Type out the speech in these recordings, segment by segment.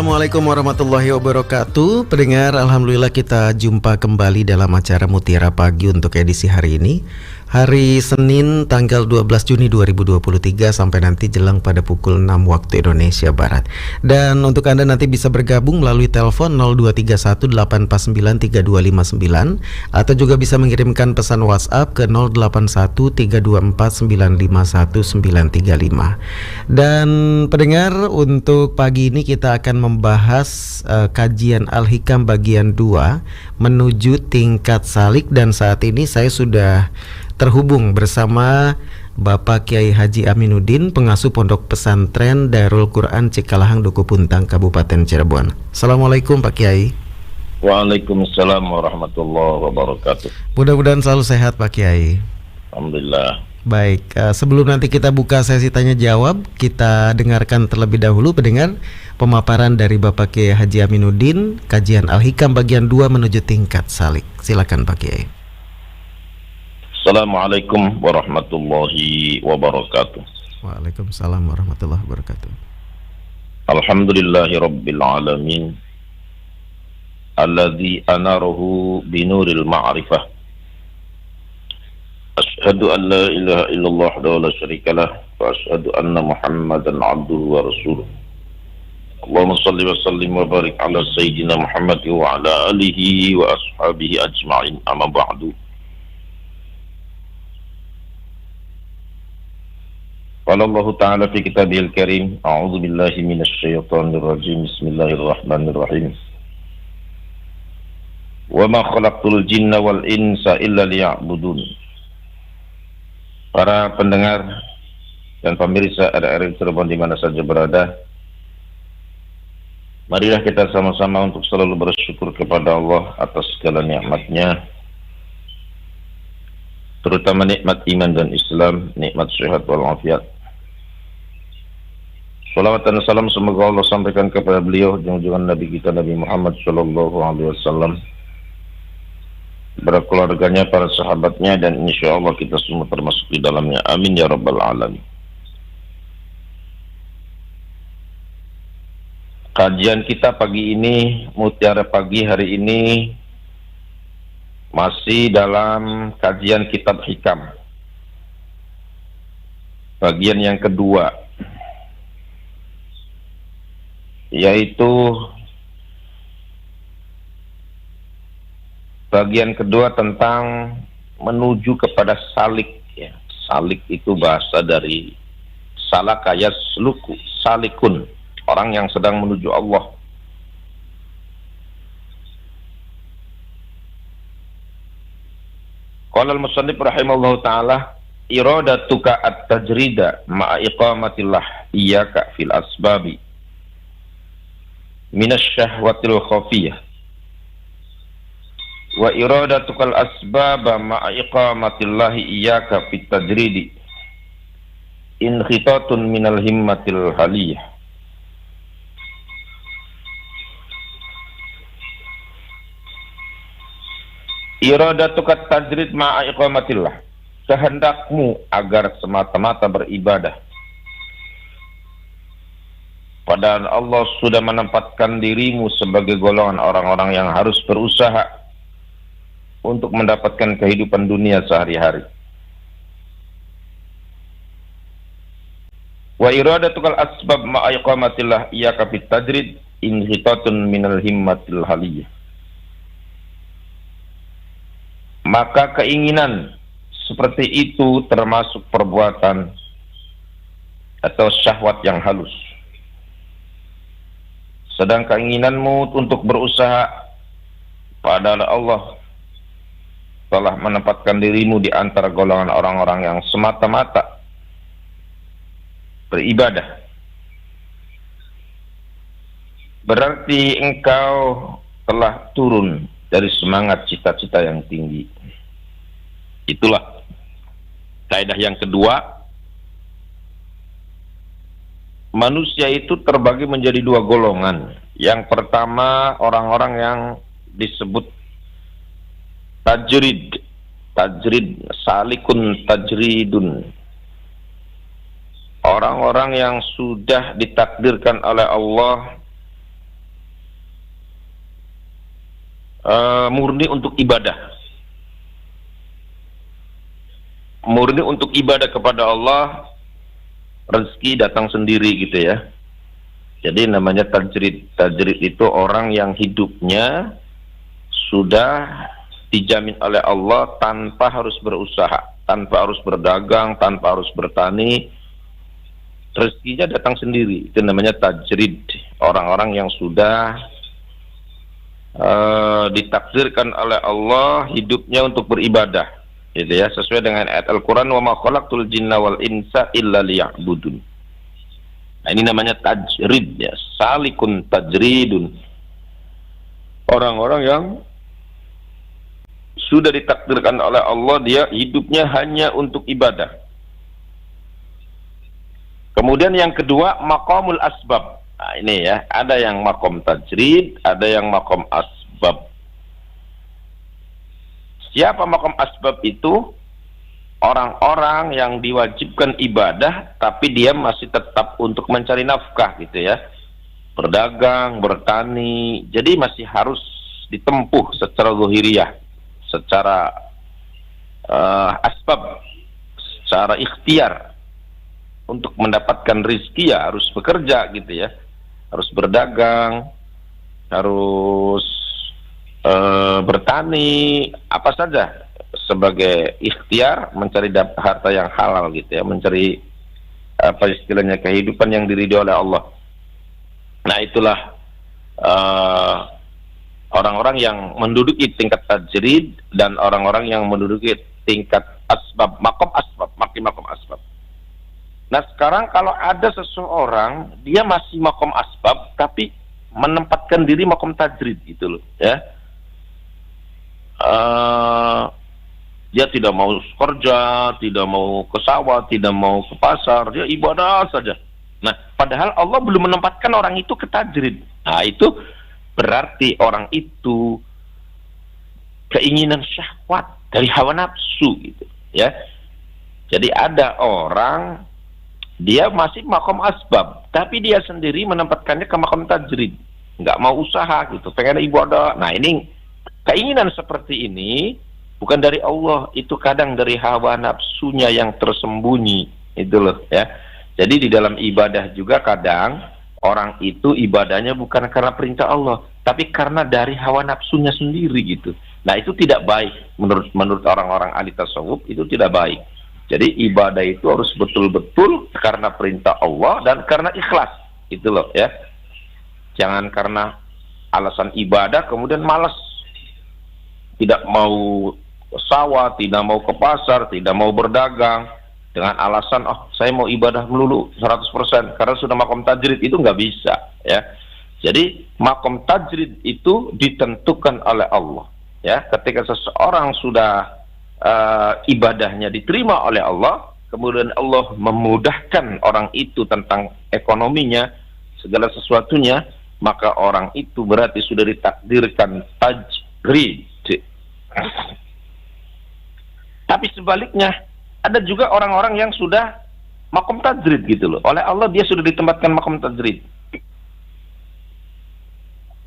Assalamualaikum warahmatullahi wabarakatuh. Pendengar, alhamdulillah kita jumpa kembali dalam acara Mutiara Pagi untuk edisi hari ini. Hari Senin tanggal 12 Juni 2023 sampai nanti jelang pada pukul 6 waktu Indonesia Barat. Dan untuk Anda nanti bisa bergabung melalui telepon 02318493259 atau juga bisa mengirimkan pesan WhatsApp ke 081324951935. Dan pendengar, untuk pagi ini kita akan membahas kajian Al-Hikam bagian 2 menuju tingkat salik, dan saat ini saya sudah terhubung bersama Bapak Kiai Haji Aminuddin, pengasuh Pondok Pesantren Darul Quran Cikalahang, Duku Puntang, Kabupaten Cirebon. Assalamualaikum Pak Kiai. Waalaikumsalam warahmatullahi wabarakatuh. Mudah-mudahan selalu sehat Pak Kiai. Alhamdulillah. Baik, sebelum nanti kita buka sesi tanya jawab, kita dengarkan terlebih dahulu pendengar pemaparan dari Bapak Kiai Haji Aminuddin, kajian Al-Hikam bagian 2 menuju tingkat salik. Silakan Pak Kiai. Assalamualaikum warahmatullahi wabarakatuh. Waalaikumsalam warahmatullahi wabarakatuh. Alhamdulillahi rabbil alamin, alladzi anarahu binuril ma'rifah. Asyhadu an la ilaha illallah wa la syarikalah, wa asyhadu anna Muhammadan abduhu wa rasuluh. Allahumma salli wa sallim wa barik ala sayyidina Muhammad wa ala alihi wa ashabihi ajma'in, amma ba'du. Qala Allah Ta'ala fi kitabihil karim, a'udzu billahi minasy syaithanir rajim, bismillahirrahmanirrahim. Wa ma khalaqtul jinna wal insa illa liya'budun. Para pendengar dan pemirsa RRI Cirebon di mana saja berada, marilah kita sama-sama untuk selalu bersyukur kepada Allah atas segala nikmat-Nya, terutama nikmat iman dan Islam, nikmat sehat walafiat. Salawat dan salam semoga Allah sampaikan kepada beliau, junjungan Nabi kita Nabi Muhammad SAW, keluarganya, para sahabatnya, dan insya Allah kita semua termasuk di dalamnya. Amin ya rabbal alamin. Kajian kita pagi ini, Mutiara Pagi hari ini, masih dalam kajian kitab Hikam bagian yang kedua, yaitu bagian kedua tentang menuju kepada salik, ya. Salik itu bahasa dari salaka yasluku, salikun, orang yang sedang menuju Allah. Qala al-musannif rahimahullahu ta'ala, iradatuka at-tajrida ma'a iqamatillah iyyaka fil asbabi minasyahwatil khafiyah wa iradatukal asbaba ma'a iqamatillahi iyyaka fit tajridi in khitatun minal himmatil haliyah. Iradatukat tajrid ma'a iqamatillah, kehendakmu agar semata-mata beribadah, padahal Allah sudah menempatkan dirimu sebagai golongan orang-orang yang harus berusaha untuk mendapatkan kehidupan dunia sehari-hari. Wa iradatukal asbab ma'a iqamatillah iyyaka fit tajrid in hitatun minal himmatil haliyah. Maka keinginan seperti itu termasuk perbuatan atau syahwat yang halus. Sedang keinginanmu untuk berusaha, padahal Allah telah menempatkan dirimu di antara golongan orang-orang yang semata-mata beribadah. Berarti engkau telah turun dari semangat cita-cita yang tinggi. Itulah kaidah yang kedua. Manusia itu terbagi menjadi dua golongan. Yang pertama, orang-orang yang disebut tajrid, salikun tajridun, orang-orang yang sudah ditakdirkan oleh Allah murni untuk ibadah. Murni untuk ibadah kepada Allah, rezeki datang sendiri gitu ya. Jadi namanya tajrid. Tajrid itu orang yang hidupnya sudah dijamin oleh Allah tanpa harus berusaha, tanpa harus berdagang, tanpa harus bertani. Rezekinya datang sendiri. Itu namanya tajrid. Orang-orang yang sudah ditakdirkan oleh Allah hidupnya untuk beribadah, gitu ya, sesuai dengan ayat Al-Quran, wa ma khalaqtul jinna wal insa illa liya'budun. Nah, ini namanya tajrid ya, salikun tajridun. Orang-orang yang sudah ditakdirkan oleh Allah dia hidupnya hanya untuk ibadah. Kemudian yang kedua, maqamul asbab. Nah, ini ya, ada yang maqam tajrid, ada yang maqam asbab. Siapa maqam asbab itu? Orang-orang yang diwajibkan ibadah tapi dia masih tetap untuk mencari nafkah gitu ya. Berdagang, bertani, jadi masih harus ditempuh secara zahiriyah, secara asbab, secara ikhtiar. Untuk mendapatkan rezeki ya harus bekerja gitu ya, harus berdagang, harus bertani, apa saja sebagai ikhtiar mencari harta yang halal gitu ya, mencari apa istilahnya kehidupan yang diridhoi oleh Allah. Nah itulah orang-orang yang menduduki tingkat tajrid dan orang-orang yang menduduki tingkat asbab, maqam asbab, maqam asbab. Nah sekarang kalau ada seseorang dia masih maqam asbab tapi menempatkan diri maqam tajrid gitu loh ya, dia tidak mau kerja, tidak mau ke sawah, tidak mau ke pasar, dia ibadah saja. Nah padahal Allah belum menempatkan orang itu ke tajrid. Nah itu berarti orang itu keinginan syahwat dari hawa nafsu gitu ya. Jadi ada orang dia masih makom asbab, tapi dia sendiri menempatkannya ke makom tajrid, nggak mau usaha gitu, pengen ibadah. Nah ini keinginan seperti ini bukan dari Allah, itu kadang dari hawa nafsunya yang tersembunyi itu loh ya. Jadi di dalam ibadah juga kadang orang itu ibadahnya bukan karena perintah Allah, tapi karena dari hawa nafsunya sendiri gitu. Nah itu tidak baik menurut orang-orang ahli tasawuf, itu tidak baik. Jadi ibadah itu harus betul-betul karena perintah Allah dan karena ikhlas, itu loh ya. Jangan karena alasan ibadah kemudian malas, tidak mau ke sawah, tidak mau ke pasar, tidak mau berdagang dengan alasan oh saya mau ibadah melulu 100% karena sudah makom tajrid. Itu nggak bisa ya. Jadi makom tajrid itu ditentukan oleh Allah ya. Ketika seseorang sudah ibadahnya diterima oleh Allah, kemudian Allah memudahkan orang itu tentang ekonominya, segala sesuatunya, maka orang itu berarti sudah ditakdirkan tajrid. Tapi sebaliknya ada juga orang-orang yang sudah makom tajrid gitu loh, oleh Allah dia sudah ditempatkan makom tajrid,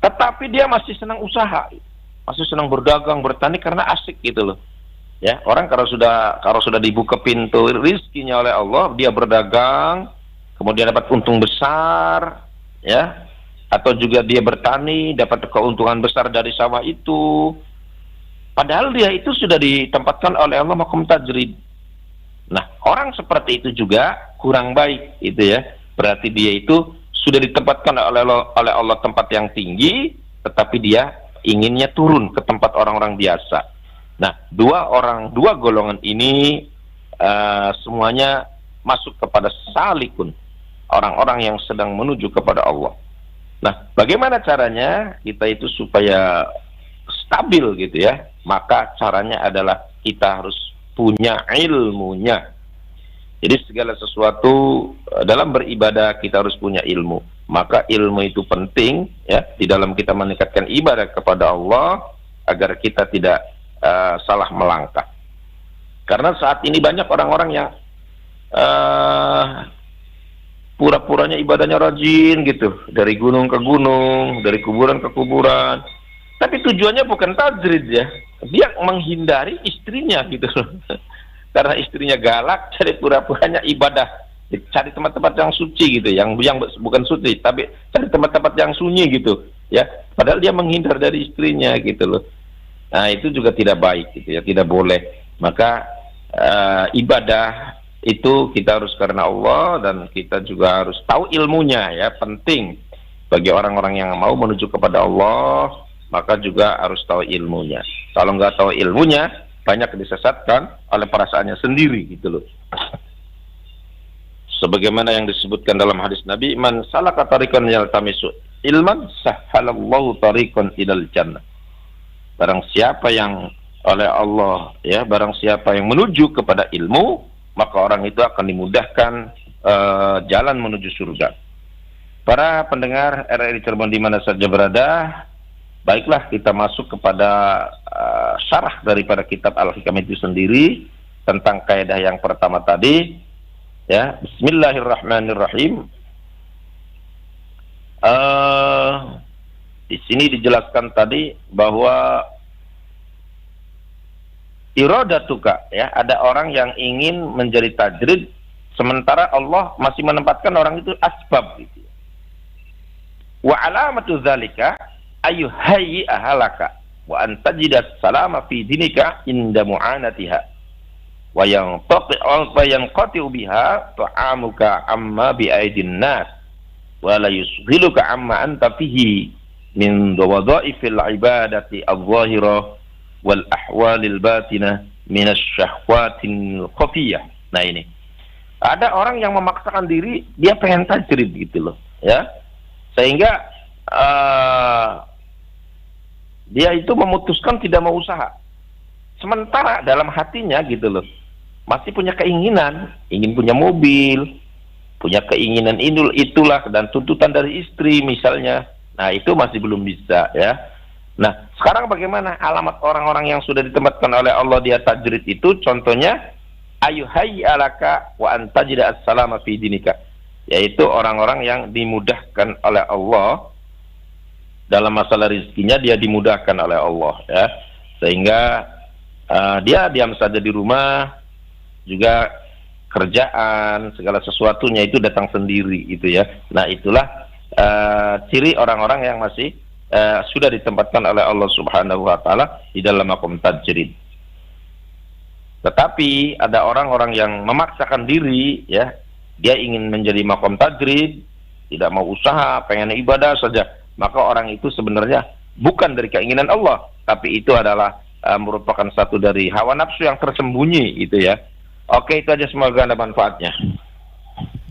tetapi dia masih senang usaha, masih senang berdagang, bertani karena asik gitu loh ya. Orang kalau sudah dibuka pintu rizkinya oleh Allah, dia berdagang kemudian dapat untung besar ya, atau juga dia bertani dapat keuntungan besar dari sawah itu, padahal dia itu sudah ditempatkan oleh Allah makom tajrid. Nah orang seperti itu juga kurang baik itu ya, berarti dia itu sudah ditempatkan oleh Allah tempat yang tinggi, tetapi dia inginnya turun ke tempat orang-orang biasa. Nah dua golongan ini semuanya masuk kepada salikun, orang-orang yang sedang menuju kepada Allah. Nah bagaimana caranya kita itu supaya stabil gitu ya? Maka caranya adalah kita harus punya ilmunya. Jadi segala sesuatu dalam beribadah kita harus punya ilmu. Maka ilmu itu penting ya di dalam kita meningkatkan ibadah kepada Allah agar kita tidak salah melangkah. Karena saat ini banyak orang-orang yang pura-puranya ibadahnya rajin gitu, dari gunung ke gunung, dari kuburan ke kuburan, Tapi tujuannya bukan tajrid ya. Dia menghindari istrinya gitu loh. Karena istrinya galak, jadi pura-puranya ibadah. Cari tempat-tempat yang suci gitu, yang bukan suci, tapi cari tempat-tempat yang sunyi gitu, ya. Padahal dia menghindar dari istrinya gitu loh. Nah, itu juga tidak baik gitu ya, tidak boleh. Maka ibadah itu kita harus karena Allah, dan kita juga harus tahu ilmunya ya, penting bagi orang-orang yang mau menuju kepada Allah, maka juga harus tahu ilmunya. Kalau nggak tahu ilmunya, banyak disesatkan oleh perasaannya sendiri gitu loh. Sebagaimana yang disebutkan dalam hadis Nabi, man salaka tariqan yaltamisu ilman sahhalallahu tariqan ilal jannah. Barang siapa yang oleh Allah ya, barang siapa yang menuju kepada ilmu, maka orang itu akan dimudahkan jalan menuju surga. Para pendengar RRI Cirebon di mana saja berada, baiklah kita masuk kepada syarah daripada kitab Al-Hikam itu sendiri tentang kaidah yang pertama tadi. Ya, Bismillahirrahmanirrahim. Di sini dijelaskan tadi bahwa iradatuka ya, ada orang yang ingin menjadi tajrid sementara Allah masih menempatkan orang itu asbab gitu. Wa alamatu dzalika ayyuhayyi ahalaka wa antajidas salama fi dinika inda mu'anatiha wa yanqati'u biha ta'amuka amma bi aidin nas wa la yusghiluka amma anta fihi min wadha'ifil ibadati adh-dhahirah wal ahwalil batinah min asyahwatin khafiyah. Nah, ini ada orang yang memaksakan diri, dia pengen tajrid gitu loh ya, sehingga dia itu memutuskan tidak mau usaha, sementara dalam hatinya gitu loh masih punya keinginan, ingin punya mobil, punya keinginan itulah, dan tuntutan dari istri misalnya. Nah, itu masih belum bisa ya. Nah, sekarang bagaimana alamat orang-orang yang sudah ditempatkan oleh Allah dia tajrid itu? Contohnya ayyuhayyi alaka wa antajida as-salama fi dinika, yaitu orang-orang yang dimudahkan oleh Allah dalam masalah rezekinya, dia dimudahkan oleh Allah ya, sehingga dia diam saja di rumah, juga kerjaan segala sesuatunya itu datang sendiri itu ya. Nah, itulah ciri orang-orang yang masih sudah ditempatkan oleh Allah Subhanahu wa taala di dalam maqam tajrid. Tetapi ada orang-orang yang memaksakan diri ya, dia ingin menjadi maqam tajrid, tidak mau usaha, pengen ibadah saja, maka orang itu sebenarnya bukan dari keinginan Allah, tapi itu adalah merupakan satu dari hawa nafsu yang tersembunyi itu ya. Oke, itu aja, semoga ada manfaatnya.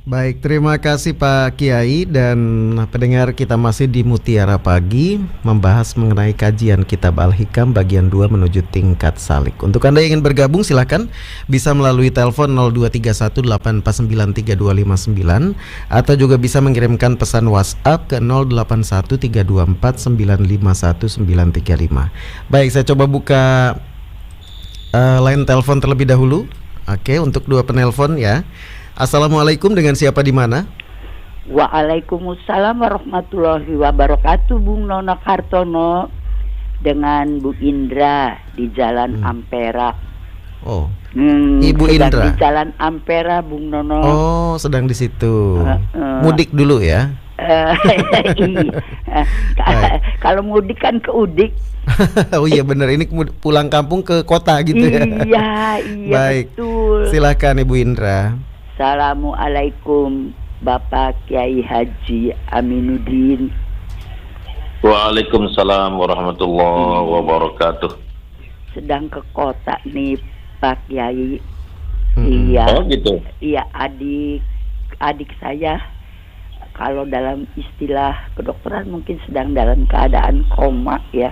Baik, terima kasih Pak Kiai, dan pendengar kita masih di Mutiara Pagi membahas mengenai kajian kitab Al-Hikam bagian 2 menuju tingkat salik. Untuk Anda yang ingin bergabung silakan bisa melalui telepon 0231849329 atau juga bisa mengirimkan pesan WhatsApp ke 081324951935. Baik, saya coba buka line telepon terlebih dahulu. Oke, untuk dua penelpon ya. Assalamualaikum, dengan siapa di mana? Waalaikumsalam warahmatullahi wabarakatuh, Bung Nono Kartono, dengan Bu Indra di Jalan Ampera. Oh, Ibu Indra di Jalan Ampera, Bung Nono. Oh, sedang di situ. Mudik dulu ya. Kalau mudik kan ke Udik. Oh iya benar, ini pulang kampung ke kota gitu ya. Iya, baik, betul. Silakan Ibu Indra. Assalamualaikum Bapak Kiai Haji Aminuddin. Waalaikumsalam warahmatullahi wabarakatuh. Sedang ke kota nih Pak Kiai. Iya. Oh gitu. Iya, adik saya kalau dalam istilah kedokteran mungkin sedang dalam keadaan koma ya.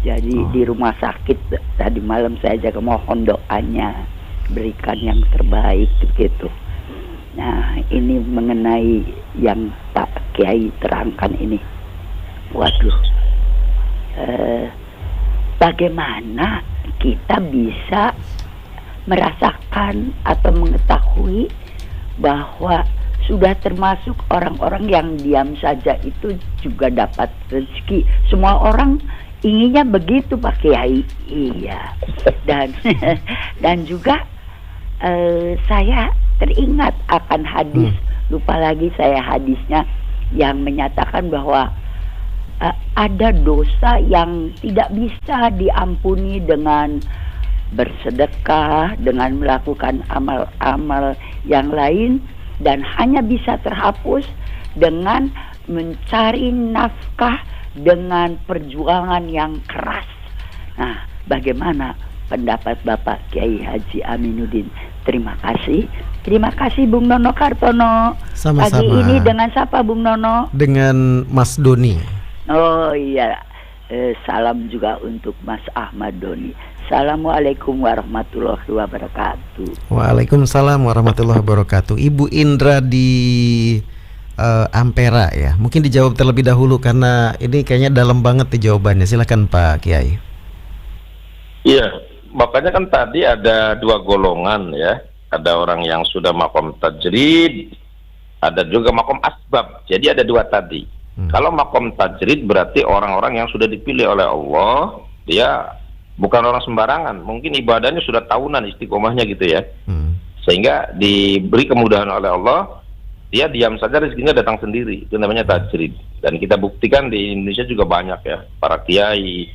Jadi di rumah sakit tadi malam saya jaga, mohon doanya, berikan yang terbaik begitu. Nah, ini mengenai yang Pak Kiai terangkan ini. Waduh, bagaimana kita bisa merasakan atau mengetahui bahwa sudah termasuk orang-orang yang diam saja itu juga dapat rezeki. Semua orang inginnya begitu Pak Kiai. Iya. Dan dan juga saya teringat akan hadis, lupa lagi saya hadisnya, yang menyatakan bahwa ada dosa yang tidak bisa diampuni dengan bersedekah, dengan melakukan amal-amal yang lain, dan hanya bisa terhapus dengan mencari nafkah dengan perjuangan yang keras. Nah, bagaimana pendapat Bapak Kiai Haji Aminuddin? Terima kasih Bung Nono Kartono. Sama-sama. Pagi ini dengan siapa Bung Nono? Dengan Mas Doni. Oh iya, salam juga untuk Mas Ahmad Doni. Assalamualaikum warahmatullahi wabarakatuh. Waalaikumsalam warahmatullahi wabarakatuh. Ibu Indra di Ampera ya. Mungkin dijawab terlebih dahulu karena ini kayaknya dalam banget nih jawabannya. Silakan Pak Kiai. Iya, makanya kan tadi ada dua golongan ya. Ada orang yang sudah makom tajrid, ada juga makom asbab. Jadi ada dua tadi. Kalau makom tajrid berarti orang-orang yang sudah dipilih oleh Allah, dia bukan orang sembarangan. Mungkin ibadahnya sudah tahunan istiqomahnya gitu ya. Sehingga diberi kemudahan oleh Allah, dia diam saja rezekinya datang sendiri. Itu namanya tajrid. Dan kita buktikan di Indonesia juga banyak ya, para kiai,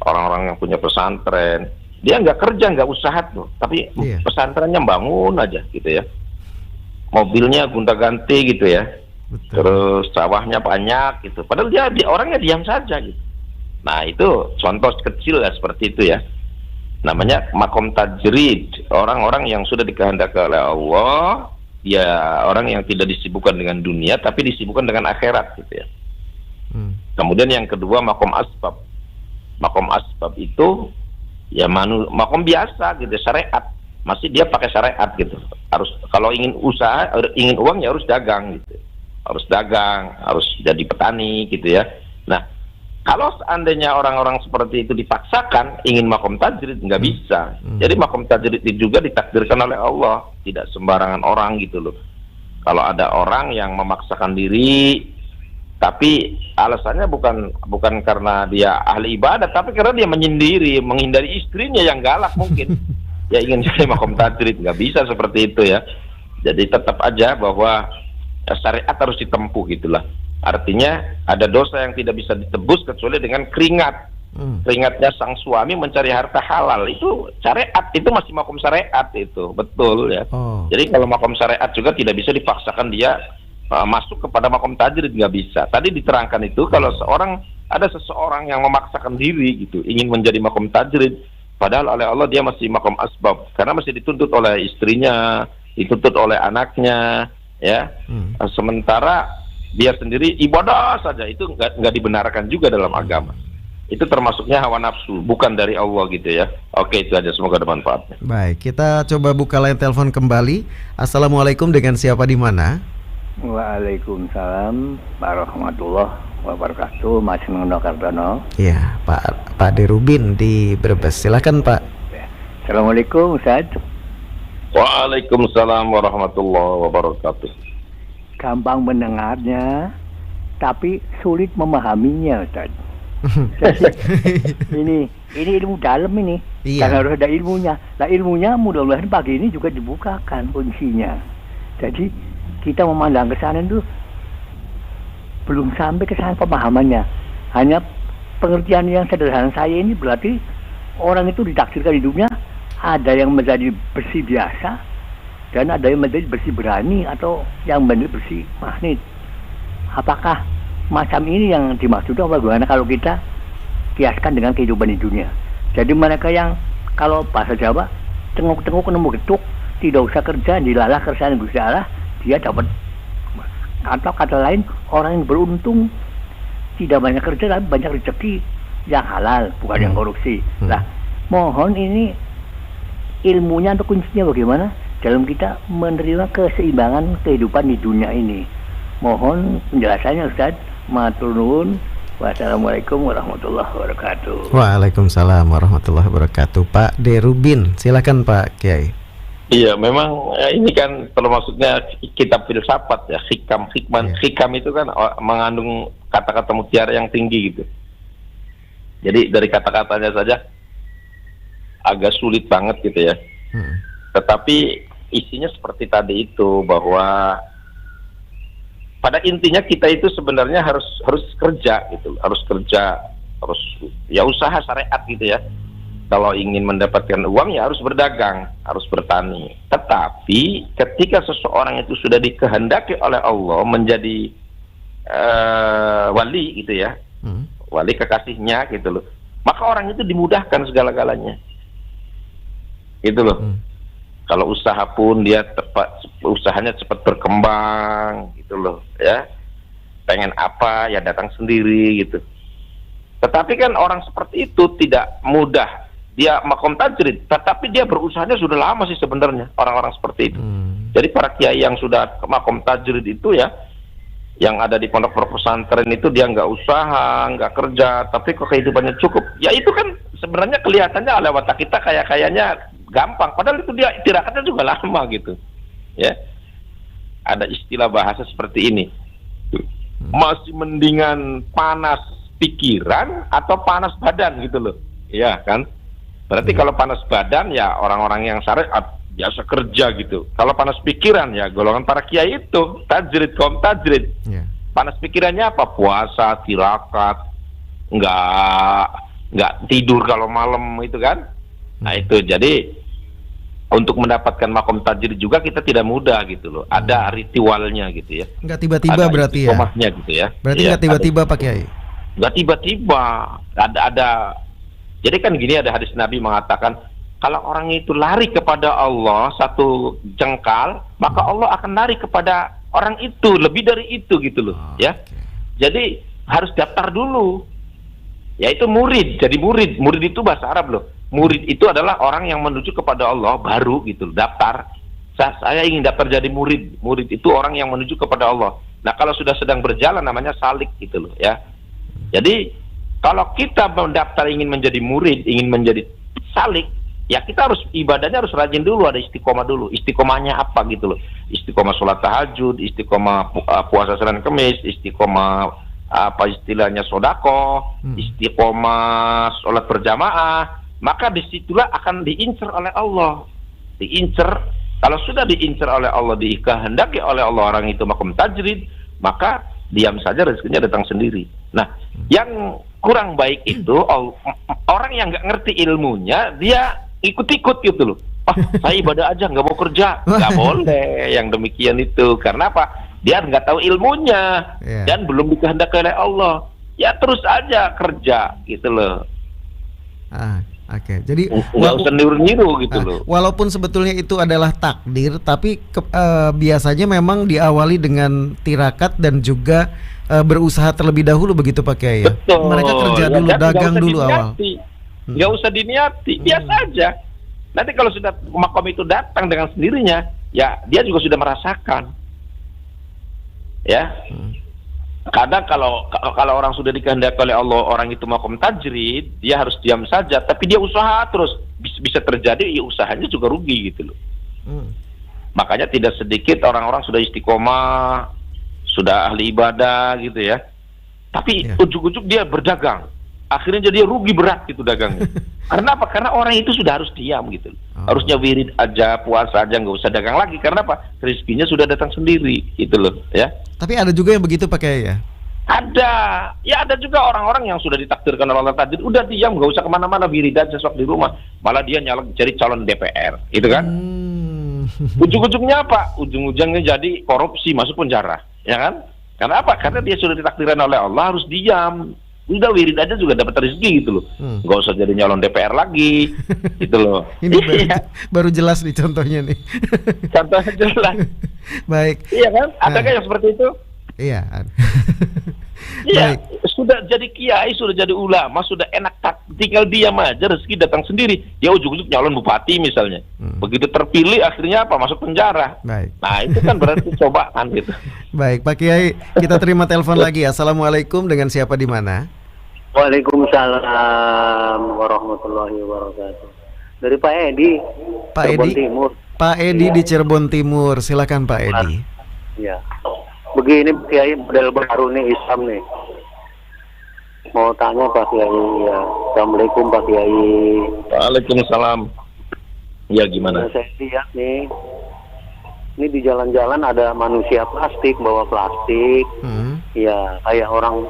orang-orang yang punya pesantren, dia nggak kerja, nggak usaha tuh, tapi pesantrennya bangun aja gitu ya, mobilnya gonta-ganti gitu ya. Betul. Terus sawahnya banyak gitu, padahal dia orangnya diam saja gitu. Nah itu contoh kecil ya seperti itu ya, namanya makom tajrid, orang-orang yang sudah dikehendaki oleh Allah, ya orang yang tidak disibukkan dengan dunia tapi disibukkan dengan akhirat gitu ya. Kemudian yang kedua makom asbab. Makom asbab itu ya makom biasa gitu, syariat, masih dia pakai syariat gitu. Harus kalau ingin usaha, ingin uang ya harus dagang gitu, harus dagang, harus jadi petani gitu ya. Nah kalau seandainya orang-orang seperti itu dipaksakan ingin makom tajrid, nggak bisa. Jadi makom tajrid itu juga ditakdirkan oleh Allah, tidak sembarangan orang gitu loh. Kalau ada orang yang memaksakan diri tapi alasannya bukan karena dia ahli ibadah, tapi karena dia menyendiri, menghindari istrinya yang galak mungkin. Ya ingin jadi makom tajrid, nggak bisa seperti itu ya. Jadi tetap aja bahwa syariat harus ditempuh gitulah. Artinya ada dosa yang tidak bisa ditebus kecuali dengan keringat. Keringatnya sang suami mencari harta halal, itu syariat, itu masih makom syariat itu, betul ya. Jadi kalau makom syariat juga tidak bisa dipaksakan dia masuk kepada makom tajrid, nggak bisa. Tadi diterangkan itu kalau ada seseorang yang memaksakan diri gitu ingin menjadi makom tajrid, padahal oleh Allah dia masih makom asbab karena masih dituntut oleh istrinya, dituntut oleh anaknya ya. Sementara dia sendiri ibadah saja, itu nggak dibenarkan juga dalam agama. Itu termasuknya hawa nafsu, bukan dari Allah gitu ya. Oke, itu aja, semoga bermanfaat. Baik, kita coba buka line telepon kembali. Assalamualaikum, dengan siapa di mana? Waalaikumsalam warahmatullahi wabarakatuh. Mas Nono Kartono. Iya, Pak Derubin di Brebes. Silakan Pak. Assalamualaikum Ustaz. Waalaikumsalam warahmatullahi wabarakatuh. Gampang mendengarnya, tapi sulit memahaminya Ustaz. ini ilmu dalam ini. Karena harus ada ilmunya. Nah ilmunya mudah-mudahan pagi ini juga dibukakan kuncinya. Jadi kita memandang ke sana itu belum sampai ke sana pemahamannya. Hanya pengertian yang sederhana saya ini berarti orang itu ditakdirkan hidupnya ada yang menjadi bersih biasa dan ada yang menjadi bersih berani atau yang menjadi bersih magnet. Apakah macam ini yang dimaksud apa bagaimana kalau kita kiaskan dengan kehidupan di dunia? Jadi mereka yang kalau bahasa Jawa tengok-tengok nemu getuk, tidak usah kerja, dilalah kersane Gusti Allah, dia dapat. Atau kata lain, orang yang beruntung tidak banyak kerja tapi banyak rezeki yang halal, bukan yang korupsi. Nah, mohon ini ilmunya atau kuncinya bagaimana dalam kita menerima keseimbangan kehidupan di dunia ini. Mohon penjelasannya Ustaz. Matur nuwun. Wassalamualaikum warahmatullahi wabarakatuh. Waalaikumsalam warahmatullahi wabarakatuh. Pak Derubin, silakan Pak Kiai. Iya, memang ini kan termasuknya kitab filsafat ya, hikam itu kan mengandung kata-kata mutiara yang tinggi gitu. Jadi dari kata-katanya saja agak sulit banget gitu ya. Tetapi isinya seperti tadi itu, bahwa pada intinya kita itu sebenarnya harus kerja gitu, harus ya usaha syariat gitu ya. Kalau ingin mendapatkan uang ya harus berdagang, harus bertani. Tetapi ketika seseorang itu sudah dikehendaki oleh Allah menjadi wali gitu ya, wali kekasihnya gitu loh, maka orang itu dimudahkan segala-galanya gitu loh. Kalau usaha pun dia usahanya cepat berkembang gitu loh ya. Pengen apa ya datang sendiri gitu. Tetapi kan orang seperti itu tidak mudah. Dia makom tajrid, tetapi dia berusahanya sudah lama sih sebenarnya, orang-orang seperti itu. Jadi para kiai yang sudah makom tajrid itu ya, yang ada di pondok pesantren itu dia nggak usaha, nggak kerja, tapi kok kehidupannya cukup. Ya itu kan sebenarnya kelihatannya oleh watak kita kayaknya gampang, padahal itu dia tirakatnya juga lama gitu. Ya, ada istilah bahasa seperti ini. Masih mendingan panas pikiran atau panas badan gitu loh, ya kan? Berarti kalau panas badan ya orang-orang yang syariat biasa kerja gitu. Kalau panas pikiran ya golongan para kiai itu tajrid, kaum tajrid. Panas pikirannya apa? Puasa, tirakat, nggak tidur kalau malam itu kan. Nah itu jadi untuk mendapatkan makom tajrid juga kita tidak mudah gitu loh. Ada ritualnya gitu ya. Nggak tiba-tiba berarti ya. Gitu ya. Berarti nggak tiba-tiba Pak Kiai. Nggak tiba-tiba. Ada. Jadi kan gini, ada hadis Nabi mengatakan kalau orang itu lari kepada Allah satu jengkal, maka Allah akan lari kepada orang itu lebih dari itu gitu loh, ya. Jadi harus daftar dulu. Yaitu murid. Jadi murid itu bahasa Arab loh. Murid itu adalah orang yang menuju kepada Allah baru gitu loh, daftar. Saya ingin daftar jadi murid. Murid itu orang yang menuju kepada Allah. Nah, kalau sudah sedang berjalan namanya salik gitu loh, ya. Jadi kalau kita mendaftar ingin menjadi murid, ingin menjadi salik, ya kita harus ibadahnya harus rajin dulu, ada istiqomah dulu. Istiqomahnya apa gitu loh? Istiqomah sholat tahajud, istiqomah puasa Senin Kemis, istiqomah apa istilahnya sodako, istiqomah sholat berjamaah. Maka disitulah akan diincar oleh Allah. Diincar, kalau sudah diincar oleh Allah, dikehendaki oleh Allah orang itu makom tajrid, maka diam saja rezekinya datang sendiri. Nah, yang kurang baik itu orang yang nggak ngerti ilmunya, dia ikut-ikut gitu loh. Saya ibadah aja, nggak mau kerja. Nggak boleh yang demikian itu. Karena apa? Dia nggak tahu ilmunya dan belum dikehendaki oleh Allah. Ya terus aja kerja gitu loh. Oke. Jadi nggak usah niru-niru gitu loh. Walaupun sebetulnya itu adalah takdir, tapi biasanya memang diawali dengan tirakat dan juga berusaha terlebih dahulu begitu Pak Kiai ya. Betul. Mereka kerja dulu, dagang dulu awal. Nggak usah diniati, biasa aja. Nanti kalau sudah makom itu datang dengan sendirinya, ya dia juga sudah merasakan. Ya. Kadang kalau orang sudah dikehendaki oleh Allah, orang itu makom tajrid, dia harus diam saja, tapi dia usaha terus, bisa terjadi ya usahanya juga rugi gitu loh. Makanya tidak sedikit orang-orang sudah istiqomah, sudah ahli ibadah gitu ya, tapi ujuk-ujuk dia berdagang, akhirnya jadi rugi berat gitu dagangnya. Karena apa? Karena orang itu sudah harus diam gitu. Harusnya wirid aja, puasa aja, nggak usah dagang lagi. Karena apa? Rezekinya sudah datang sendiri gitu loh ya. Tapi ada juga yang begitu Pak Kiai ya? Ada juga orang-orang yang sudah ditakdirkan oleh Allah tadi, udah diam, nggak usah kemana-mana, wirid aja sok di rumah, malah dia cari calon DPR gitu kan. Ujung-ujungnya apa? Ujung-ujungnya jadi korupsi, masuk penjara, ya kan? Karena apa? Karena dia sudah ditakdirkan oleh Allah harus diam. Udah wirid aja juga dapat rezeki gitu loh. Nggak usah jadi nyalon DPR lagi gitu loh. Ini baru jelas nih contohnya nih. Contohnya jelas. Baik. Iya kan? Adakah yang seperti itu? Iya. Iya, sudah jadi kiai, sudah jadi ulama, sudah enak, tinggal diam aja, rezeki datang sendiri. Dia ujuk-ujuk nyalon bupati misalnya. Begitu terpilih akhirnya apa? Masuk penjara. Baik. Nah, itu kan berarti cobaan gitu. Baik, Pak Kiai, kita terima telepon lagi. Assalamualaikum, dengan siapa di mana? Waalaikumsalam warahmatullahi wabarakatuh. Dari Pak Edi. Pak Edi. Timur. Pak Edi di Cirebon Timur. Silakan Pak Edi. Ya. Begini Kiai, model baru nih Islam nih. Mau tanya Pak Kiai ya. Assalamualaikum Pak Kiai. Waalaikumsalam. Ya gimana? Saya lihat nih, ini di jalan-jalan ada manusia plastik, bawa plastik. Ya kayak orang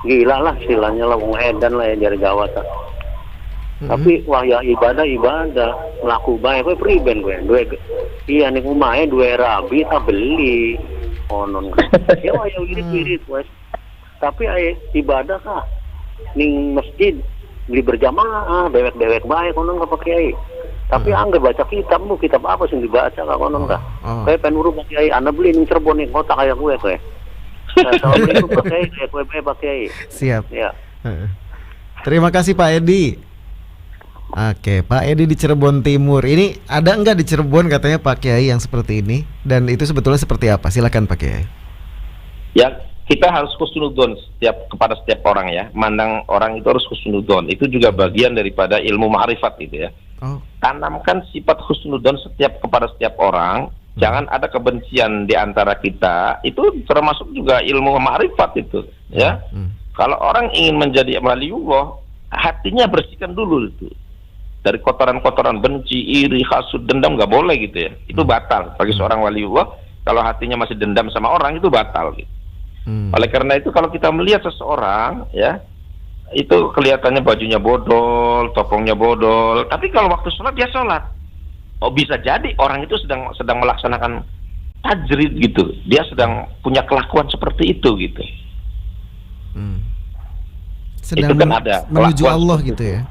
gila lah istilahnya lah, wong edan lah ya dari Jawa. Tapi wah ya ibadah laku bae kowe priben kowe duwe iya ning omahe duwe rabi tak beli onon ya wah ya irit-irit wes tapi ibadah kah ning masjid beli berjamaah dewek-dewek bae konon ka Kiai tapi angger baca kitab apa sing dibaca ka konon ka kowe pengen urus Pak Kiai ana beli ning Cirebon ning kota kaya kowe Assalamualaikum Pak Kiai kowe Pak Kiai siap ya. Terima kasih Pak Edi. Oke, Pak Edi di Cirebon Timur. Ini ada enggak di Cirebon katanya Pak Kiai yang seperti ini? Dan itu sebetulnya seperti apa? Silakan Pak Kiai. Ya, kita harus husnudon kepada setiap orang ya. Mandang orang itu harus husnudon. Itu juga bagian daripada ilmu ma'rifat itu ya. Tanamkan sifat husnudon kepada setiap orang. Jangan ada kebencian di antara kita. Itu termasuk juga ilmu ma'rifat itu ya. Kalau orang ingin menjadi waliullah, hatinya bersihkan dulu itu. Dari kotoran-kotoran benci, iri, hasud, dendam nggak boleh gitu ya. Itu batal bagi seorang waliullah. Kalau hatinya masih dendam sama orang itu batal gitu. Oleh karena itu kalau kita melihat seseorang ya, itu kelihatannya bajunya bodol, topongnya bodol, tapi kalau waktu sholat dia sholat. Oh bisa jadi orang itu sedang melaksanakan tajrid gitu. Dia sedang punya kelakuan seperti itu gitu. Sedang itu kan ada menuju Allah gitu ya.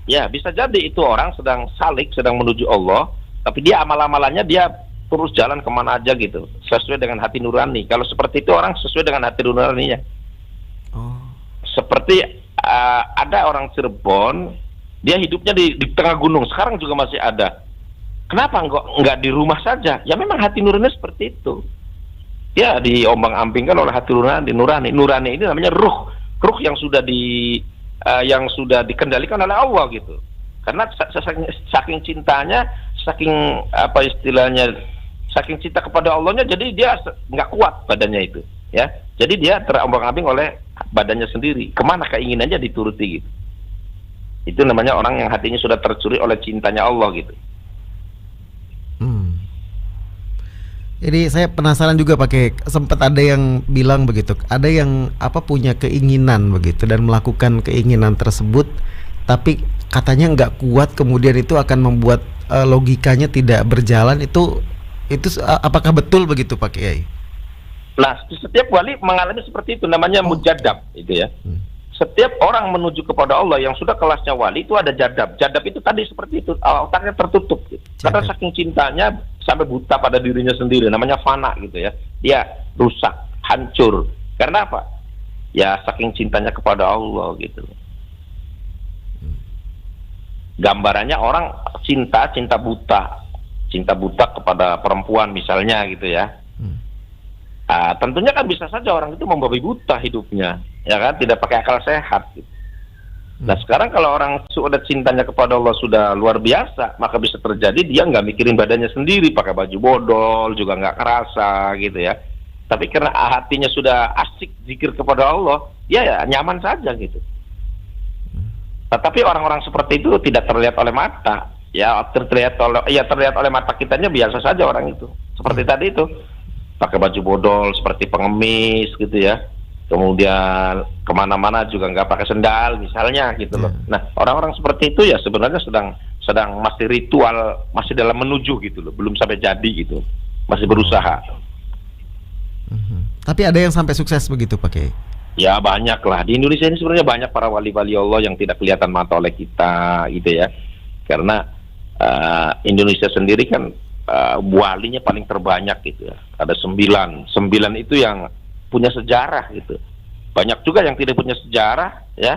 Ya bisa jadi itu orang sedang salik, sedang menuju Allah, tapi dia amal-amalannya dia terus jalan kemana aja gitu, sesuai dengan hati nurani. Kalau seperti itu orang sesuai dengan hati nuraninya. Seperti ada orang Cirebon, dia hidupnya di tengah gunung, sekarang juga masih ada. Kenapa enggak di rumah saja? Ya memang hati nurani seperti itu. Dia diombang-ambingkan oleh hati nurani. Nurani ini namanya ruh yang sudah dikendalikan oleh Allah gitu. Karena saking cintanya, saking cinta kepada Allahnya, jadi dia nggak kuat badannya itu, ya. Jadi dia terombang-ambing oleh badannya sendiri. Kemana keinginannya dituruti gitu. Itu namanya orang yang hatinya sudah tercuri oleh cintanya Allah gitu. Jadi saya penasaran juga sempat ada yang bilang begitu, ada yang punya keinginan begitu dan melakukan keinginan tersebut, tapi katanya nggak kuat, kemudian itu akan membuat logikanya tidak berjalan. Itu apakah betul begitu Pak Kiai? Nah, setiap wali mengalami seperti itu, namanya mujadab itu ya. Setiap orang menuju kepada Allah yang sudah kelasnya wali itu ada jadab. Jadab itu tadi seperti itu, otaknya tertutup gitu. Karena saking cintanya sampai buta pada dirinya sendiri, namanya fana gitu ya. Dia rusak, hancur. Karena apa? Ya saking cintanya kepada Allah gitu. Gambarannya orang cinta buta kepada perempuan misalnya gitu ya. Tentunya kan bisa saja orang itu membabi buta hidupnya, ya kan, tidak pakai akal sehat gitu. Nah sekarang kalau orang sudah cintanya kepada Allah sudah luar biasa, maka bisa terjadi dia nggak mikirin badannya sendiri, pakai baju bodol juga nggak kerasa gitu ya. Tapi karena hatinya sudah asik zikir kepada Allah, ya nyaman saja gitu. Tetapi orang-orang seperti itu tidak terlihat oleh mata, ya terlihat oleh mata kitanya biasa saja orang itu. Seperti tadi itu, pakai baju bodol seperti pengemis gitu ya. Kemudian kemana-mana juga nggak pakai sendal misalnya gitu loh. Nah orang-orang seperti itu ya sebenarnya sedang masih ritual, masih dalam menuju gitu loh, belum sampai jadi gitu, masih berusaha. Tapi ada yang sampai sukses begitu Pak Kiai? Ya banyak lah, di Indonesia ini sebenarnya banyak para wali-wali Allah yang tidak kelihatan mata oleh kita gitu ya. Karena Indonesia sendiri kan walinya paling terbanyak gitu ya, ada 9 itu yang punya sejarah gitu. Banyak juga yang tidak punya sejarah ya,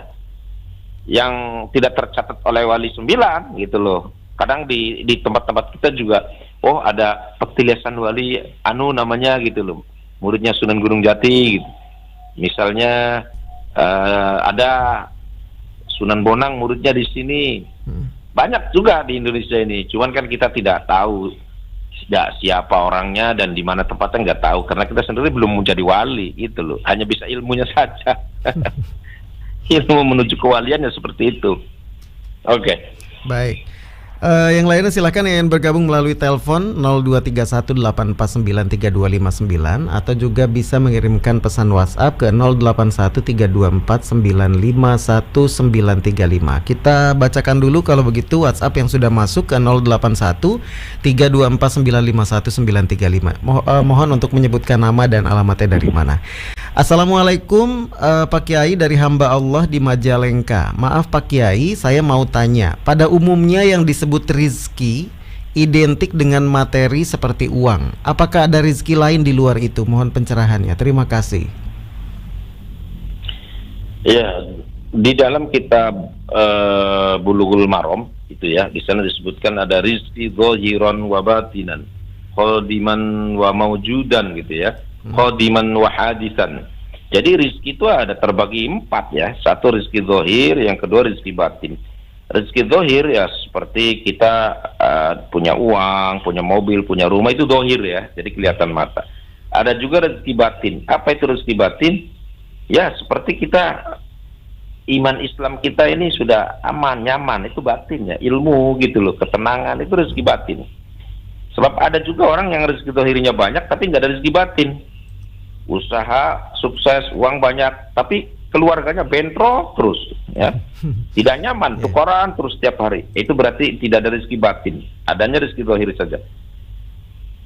yang tidak tercatat oleh wali 9 gitu loh. Kadang di tempat-tempat kita juga, oh ada petilasan wali namanya gitu loh, muridnya Sunan Gunung Jati gitu. Misalnya ada Sunan Bonang muridnya di sini. Banyak juga di Indonesia ini, cuman kan kita tidak tahu siapa orangnya dan di mana tempatnya, nggak tahu karena kita sendiri belum menjadi wali gitu loh, hanya bisa ilmunya saja. ilmu menuju kewalian ya seperti itu. Oke. Baik. Yang lainnya silakan yang bergabung melalui telepon 02318493259 atau juga bisa mengirimkan pesan WhatsApp ke 081324951935. Kita bacakan dulu kalau begitu WhatsApp yang sudah masuk ke 081324951935. Mohon untuk menyebutkan nama dan alamatnya dari mana. Assalamualaikum Pak Kiai, dari hamba Allah di Majalengka. Maaf Pak Kiai, saya mau tanya, pada umumnya yang disebut rizki identik dengan materi seperti uang. Apakah ada rizki lain di luar itu? Mohon pencerahannya. Terima kasih. Ya, di dalam kitab Bulughul Maram itu ya, di sana disebutkan ada rizki zahiran wa batinan, qadiman wa mawjudan gitu ya. Qadiman wa hadisan. Jadi rizki itu ada terbagi 4 ya. Satu rizki zahir, yang kedua rizki batin. Rizki zahir ya seperti kita punya uang, punya mobil, punya rumah, itu zahir ya. Jadi kelihatan mata. Ada juga rizki batin. Apa itu rizki batin? Ya seperti kita, iman Islam kita ini sudah aman, nyaman, itu batin ya. Ilmu gitu loh, ketenangan, itu rizki batin. Sebab ada juga orang yang rezeki zahirnya banyak tapi nggak ada rezeki batin. Usaha sukses, uang banyak, tapi keluarganya bentrok terus, ya, tidak nyaman, tukaran terus setiap hari. Itu berarti tidak ada rezeki batin, adanya rezeki zahir saja.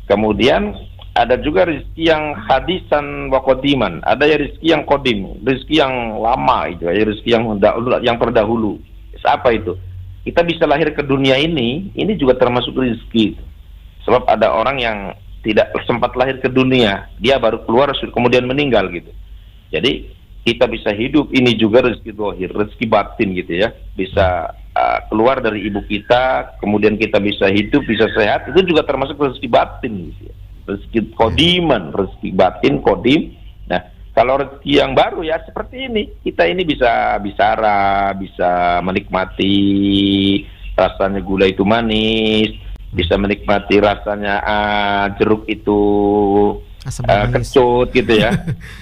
Kemudian ada juga rezeki yang hadisan wa qadiman, ada ya rezeki yang qadim, rezeki yang lama itu, ya rezeki yang terdahulu. Apa itu? Kita bisa lahir ke dunia ini juga termasuk rezeki. Sebab ada orang yang tidak sempat lahir ke dunia, dia baru keluar kemudian meninggal gitu. Jadi kita bisa hidup, ini juga rezeki zahir, rezeki batin gitu ya. Bisa keluar dari ibu kita, kemudian kita bisa hidup, bisa sehat, itu juga termasuk rezeki batin gitu ya. Rezeki qadiman, rezeki batin, qadim. Nah, kalau rezeki yang baru ya seperti ini, kita ini bisa bicara, bisa menikmati rasanya gula itu manis, bisa menikmati rasanya jeruk itu kecut gitu ya.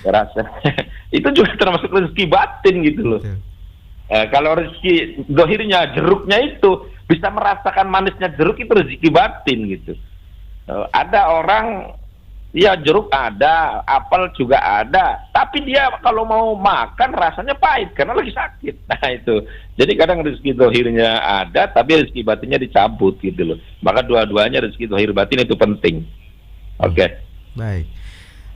Rasa itu juga termasuk rezeki batin gitu loh. Kalau rezeki zahirnya jeruknya itu bisa merasakan manisnya jeruk, itu rezeki batin gitu. Ada orang ya jeruk ada, apel juga ada, tapi dia kalau mau makan rasanya pahit karena lagi sakit. Nah itu, jadi kadang rezeki zahirnya ada tapi rezeki batinnya dicabut gitu loh. Maka dua-duanya rezeki zahir batin itu penting. Oke. Baik.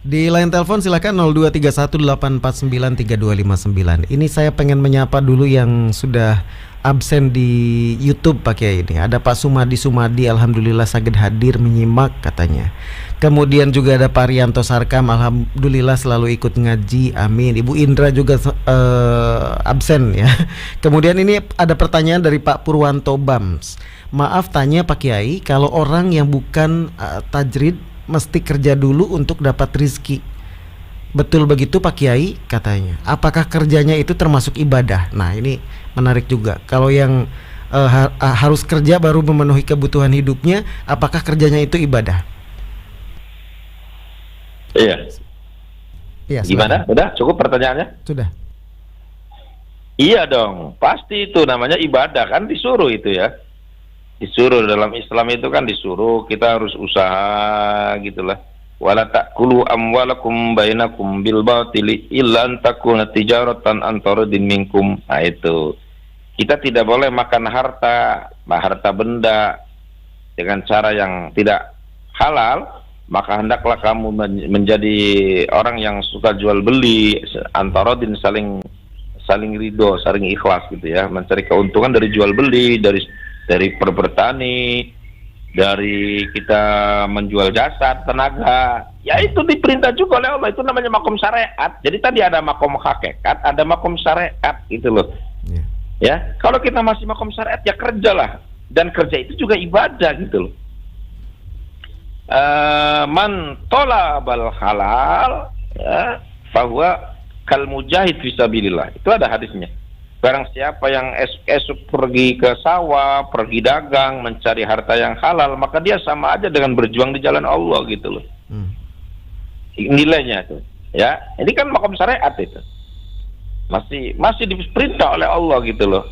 Di line telepon silakan 02318493259. Ini saya pengen menyapa dulu yang sudah absen di YouTube Pak Kiai ini. Ada Pak Sumadi, alhamdulillah saged hadir menyimak katanya. Kemudian juga ada Pak Rianto Sarkam, alhamdulillah selalu ikut ngaji, amin. Ibu Indra juga absen ya. Kemudian ini ada pertanyaan dari Pak Purwanto Bams. Maaf tanya Pak Kiai, kalau orang yang bukan tajrid mesti kerja dulu untuk dapat rizki, betul begitu Pak Kiai katanya? Apakah kerjanya itu termasuk ibadah? Nah ini menarik juga. Kalau yang harus kerja baru memenuhi kebutuhan hidupnya, apakah kerjanya itu ibadah? Iya. Iya. Gimana? Udah cukup pertanyaannya? Sudah. Iya dong, pasti itu namanya ibadah, kan disuruh itu ya. Disuruh dalam Islam itu kan disuruh kita harus usaha gitulah. Wala ta'kulu amwalakum bainakum bil batili illa an takuna tijaratan an taradin minkum. Nah itu. Kita tidak boleh makan harta benda dengan cara yang tidak halal, maka hendaklah kamu menjadi orang yang suka jual beli antara din, saling ridho, saling ikhlas gitu ya, mencari keuntungan dari jual beli, dari bertani, dari kita menjual jasa, tenaga. Ya itu diperintah juga oleh Allah, itu namanya makom syariat. Jadi tadi ada makom hakikat, ada makom syariat gitu loh. Ya, kalau kita masih makom syariat ya kerjalah, dan kerja itu juga ibadah gitu loh. Man tolabal halal ya, fahuwa kal mujahid fisabilillah. Itu ada hadisnya. Barang siapa yang esok pergi ke sawah, pergi dagang, mencari harta yang halal, maka dia sama aja dengan berjuang di jalan Allah gitu loh. Nilainya tuh. Ya, ini kan makom syariat itu. masih diperintah oleh Allah gitu loh.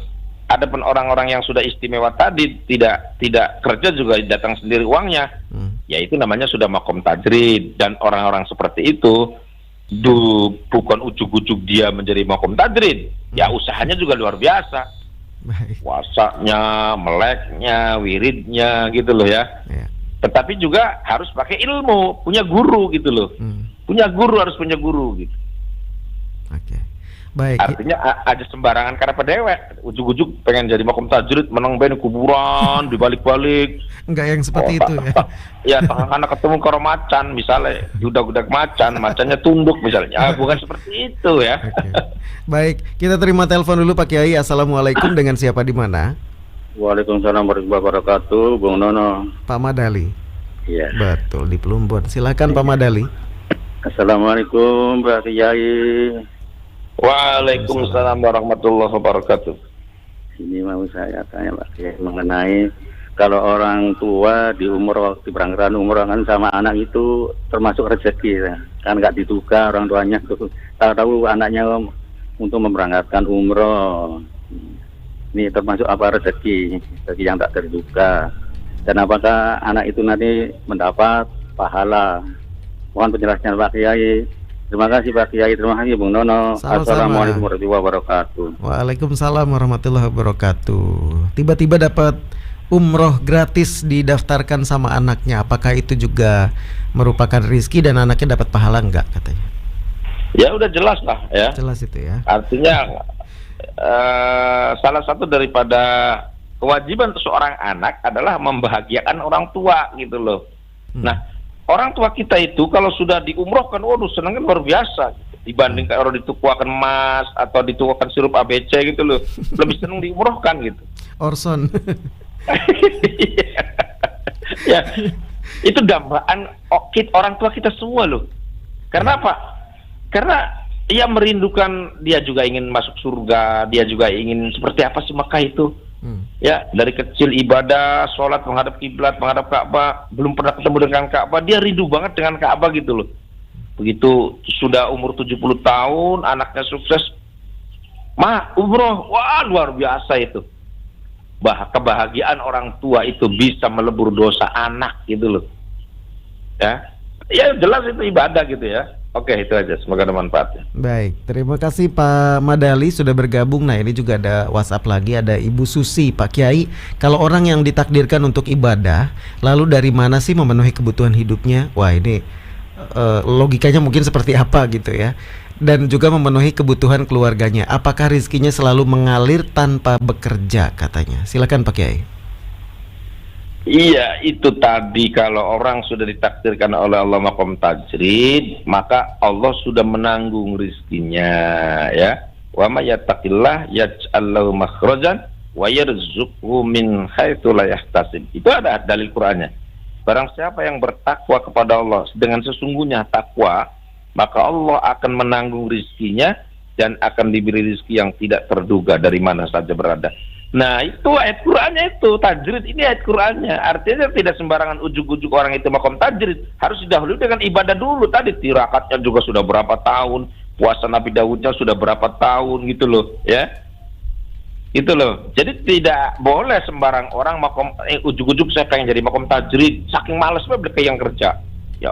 Adapun orang-orang yang sudah istimewa tadi tidak kerja juga datang sendiri uangnya, ya itu namanya sudah makom tajrid. Dan orang-orang seperti itu bukan ujuk-ujuk dia menjadi makom tajrid, ya usahanya juga luar biasa. Puasanya, meleknya, wiridnya gitu loh ya. Tetapi juga harus pakai ilmu, punya guru gitu loh. Harus punya guru gitu. Oke. Baik. Artinya aja sembarangan karena pedewek, ujuk-ujuk pengen jadi makom tajrid, menang ben kuburan dibalik-balik. Enggak yang seperti itu ya. Ya, anak ketemu karo macan misalnya, udah macannya tunduk misalnya. Bukan seperti itu ya. Okay. Baik, kita terima telepon dulu Pak Kiai. Assalamualaikum, dengan siapa di mana? Waalaikumsalam warahmatullahi wabarakatuh, Bung Nono. Pak Madali. Iya. Betul, di Plumbon. Silakan Pak Madali. Assalamualaikum Pak Kiai. Waalaikumsalam warahmatullahi wabarakatuh. Ini mau saya tanya Pak Kiai mengenai kalau orang tua di waktu berangkat umroh kan sama anak itu termasuk rezeki ya. Kan nggak diduga orang tuanya tuh tahu anaknya untuk memberangkatkan umroh. Ini termasuk apa rezeki yang tak terduga, dan apakah anak itu nanti mendapat pahala? Mohon penjelasan Pak Kiai. Terima kasih Pak Kiai, terima kasih Bung Nono. Assalamualaikum warahmatullahi wabarakatuh. Waalaikumsalam warahmatullahi wabarakatuh. Tiba-tiba dapat umroh gratis didaftarkan sama anaknya, apakah itu juga merupakan rezeki dan anaknya dapat pahala enggak katanya? Ya udah jelas lah ya. Jelas itu ya. Artinya salah satu daripada kewajiban seorang anak adalah membahagiakan orang tua gitu loh. Nah, orang tua kita itu kalau sudah diumrohkan, waduh senangnya luar biasa gitu. Dibanding kalau ditukuakan emas atau ditukuakan sirup ABC gitu loh, lebih senang diumrohkan gitu. Orson. Ya, itu dambaan orang tua kita semua loh. Karena apa? Karena ia merindukan, dia juga ingin masuk surga, dia juga ingin seperti apa sih Makkah itu. Ya, dari kecil ibadah, sholat menghadap kiblat, menghadap Ka'bah, belum pernah ketemu dengan Ka'bah, dia rindu banget dengan Ka'bah gitu loh. Begitu sudah umur 70 tahun, anaknya sukses, umroh, wah luar biasa itu. Kebahagiaan orang tua itu bisa melebur dosa anak gitu loh. Ya jelas itu ibadah gitu ya. Oke, itu aja, semoga ada manfaatnya. Baik, terima kasih Pak Madali sudah bergabung. Nah, ini juga ada WhatsApp lagi, ada Ibu Susi. Pak Kiai, kalau orang yang ditakdirkan untuk ibadah, lalu dari mana sih memenuhi kebutuhan hidupnya? Wah, ini logikanya mungkin seperti apa gitu ya. Dan juga memenuhi kebutuhan keluarganya. Apakah rezekinya selalu mengalir tanpa bekerja katanya? Silakan Pak Kiai. Iya, itu tadi kalau orang sudah ditakdirkan oleh Allah makom tajrid, maka Allah sudah menanggung rizkinya ya. Wa may yattaqillah yaj'al lahu makhrajan wa yarzuqhu min haitsu la yahtasib. Itu ada dalil Qur'annya. Barang siapa yang bertakwa kepada Allah dengan sesungguhnya takwa, maka Allah akan menanggung rizkinya dan akan diberi rizki yang tidak terduga dari mana saja berada. Nah, itu ayat Qur'annya itu, tajrid ini ayat Qur'annya. Artinya tidak sembarangan ujuk-ujuk orang itu makom tajrid, harus didahului dengan ibadah dulu. Tadi tirakatnya juga sudah berapa tahun, puasa Nabi Dawudnya sudah berapa tahun gitu loh, ya. Itu loh. Jadi tidak boleh sembarang orang makom ujuk-ujuk saya pengen jadi makom tajrid, saking malas mereka yang kerja. Ya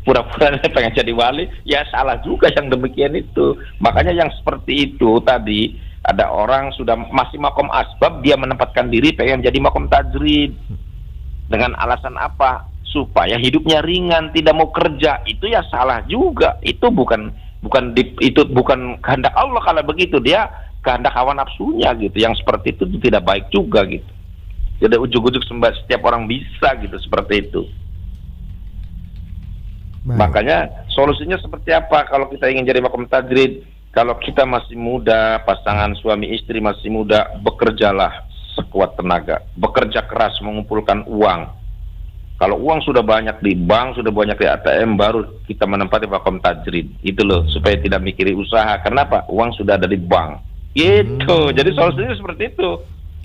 pura-pura pengen jadi wali, ya salah juga yang demikian itu. Makanya yang seperti itu tadi, ada orang sudah masih makom asbab, dia menempatkan diri pengen jadi makom tajrid dengan alasan apa? Supaya hidupnya ringan, tidak mau kerja. Itu ya salah juga. Itu bukan kehendak Allah kalau begitu. Dia kehendak hawa nafsunya gitu. Yang seperti itu tidak baik juga gitu. Jadi ujuk-ujuk setiap orang bisa gitu seperti itu. Baik. Makanya solusinya seperti apa kalau kita ingin jadi makom tajrid? Kalau kita masih muda, pasangan suami istri masih muda, bekerjalah sekuat tenaga, bekerja keras mengumpulkan uang. Kalau uang sudah banyak di bank, sudah banyak di ATM, baru kita menempati makom tajrid. Itu loh, supaya tidak mikiri usaha. Kenapa? Uang sudah ada di bank. Gitu. Jadi solusinya seperti itu.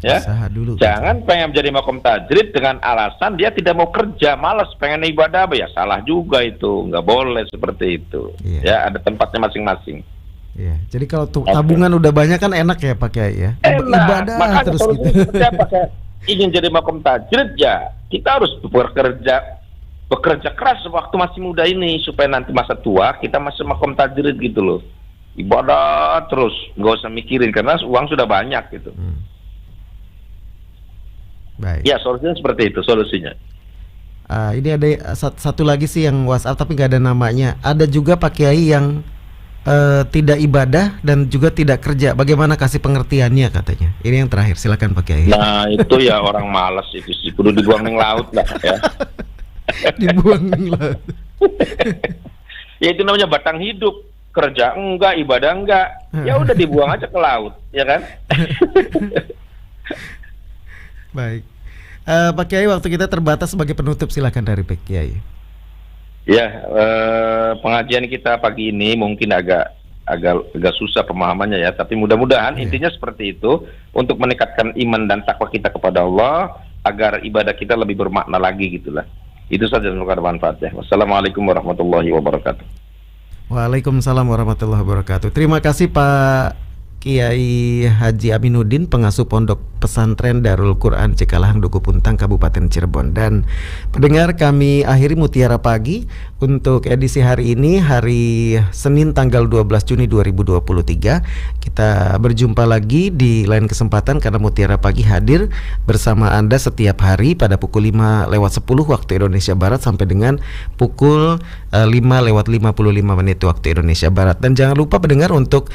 Ya. Dulu, jangan pengen menjadi makom tajrid dengan alasan dia tidak mau kerja, malas, pengen ibadah, ya salah juga itu. Nggak boleh seperti itu. Ya, ada tempatnya masing-masing. Iya. Jadi kalau tabungan udah banyak kan enak ya Pak Kiai ya. Ibadah makanya terus gitu. Saya ingin jadi makom tajrid ya, kita harus bekerja keras waktu masih muda ini supaya nanti masa tua kita masih makom tajrid gitu loh. Ibadah terus, nggak usah mikirin karena uang sudah banyak gitu. Baik. Ya solusinya seperti itu solusinya. Ini ada satu lagi sih yang WhatsApp tapi nggak ada namanya. Ada juga Pak Kiai yang tidak ibadah dan juga tidak kerja. Bagaimana kasih pengertiannya katanya? Ini yang terakhir, silakan Pak Kiai. Nah itu ya orang malas itu sih, kudu dibuang di laut lah ya. Dibuang di laut. Ya itu namanya batang hidup, kerja enggak, ibadah enggak, ya udah dibuang aja ke laut, ya kan? Baik, Pak Kiai, waktu kita terbatas, sebagai penutup silakan dari Pak Kiai. Ya, pengajian kita pagi ini mungkin agak susah pemahamannya ya, tapi mudah-mudahan intinya seperti itu untuk meningkatkan iman dan takwa kita kepada Allah agar ibadah kita lebih bermakna lagi gitulah. Itu saja, semoga ada manfaatnya. Wassalamualaikum warahmatullahi wabarakatuh. Waalaikumsalam warahmatullahi wabarakatuh. Terima kasih Pak Kiai Haji Aminuddin, pengasuh Pondok Pesantren Darul Quran Cikalahan Duku Puntang, Kabupaten Cirebon. Dan pendengar, kami akhiri Mutiara Pagi untuk edisi hari ini, hari Senin tanggal 12 Juni 2023. Kita berjumpa lagi di lain kesempatan karena Mutiara Pagi hadir bersama Anda setiap hari pada pukul 5:10 waktu Indonesia Barat sampai dengan pukul 5:55 waktu Indonesia Barat. Dan jangan lupa pendengar untuk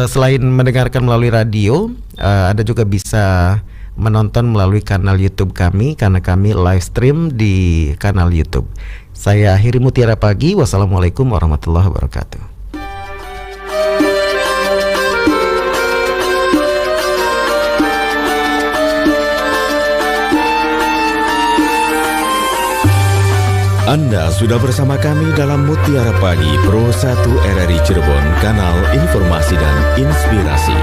selain mendengarkan melalui radio, Anda juga bisa menonton melalui kanal YouTube kami karena kami live stream di kanal YouTube. Saya akhiri Mutiara Pagi. Wassalamualaikum warahmatullahi wabarakatuh. Anda sudah bersama kami dalam Mutiara Pagi Pro 1 RRI Cirebon, kanal informasi dan inspirasi.